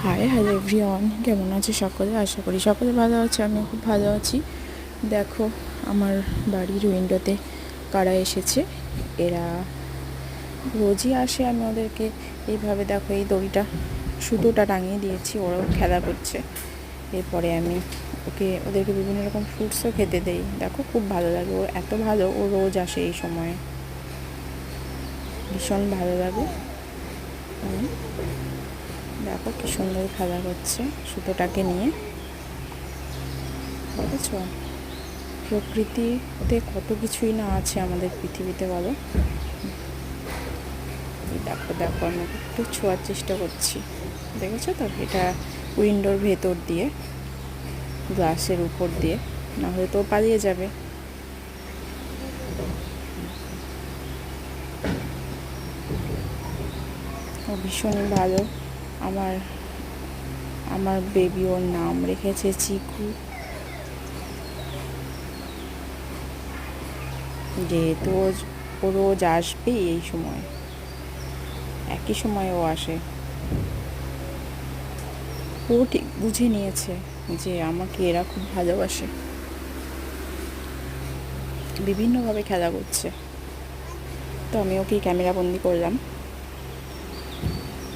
Hi hello everyone, কেমন আছে সকলে? আশা করি সকলে ভালো আছে, আমি খুব ভালো আছি। দেখো আমার বাড়ির উইন্ডোতে কারা এসেছে। এরা রোজই আসে, আমি ওদেরকে এইভাবে দেখো এই দড়িটা সুতোটা টাঙিয়ে দিয়েছি, ওরাও খেলা করছে। এরপরে আমি ওদেরকে বিভিন্ন রকম ফ্রুটসও খেতে দেই। দেখো খুব ভালো লাগে, ও এত ভালো, ও রোজ আসে এই সময়ে, ভীষণ ভালো লাগে। দেখো কি সুন্দর খেলা করছে সুতোটাকে নিয়ে, বুঝেছ? প্রকৃতিতে কত কিছুই না আছে আমাদের পৃথিবীতে, বলো। দেখো দেখো আমি একটু ছোঁয়ার চেষ্টা করছি, দেখেছো তো? এটা উইন্ডোর ভেতর দিয়ে, গ্লাসের উপর দিয়ে, না হলে তো পালিয়ে যাবে। ও ভীষণই ভালো। আমার আমার বেবি, ওর নাম রেখেছে চিকু, যেহেতু ও রোজ আসবেই এই সময়, একই সময় ও আসে। ও ঠিক বুঝে নিয়েছে যে আমাকে এরা খুব ভালোবাসে, বিভিন্নভাবে খেলা করছে। তো আমি ওকে ক্যামেরা বন্দি করলাম।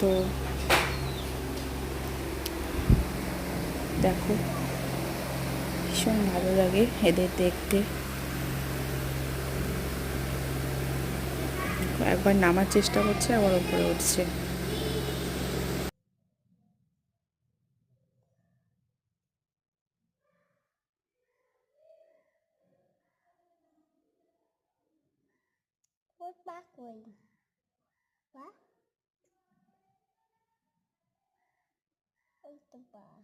তো দেখো ভীষণ ভালো লাগে এদের দেখতে। একবার নামার চেষ্টা করছে, আবার উপরে উঠছে। What backward? What? What's the bar?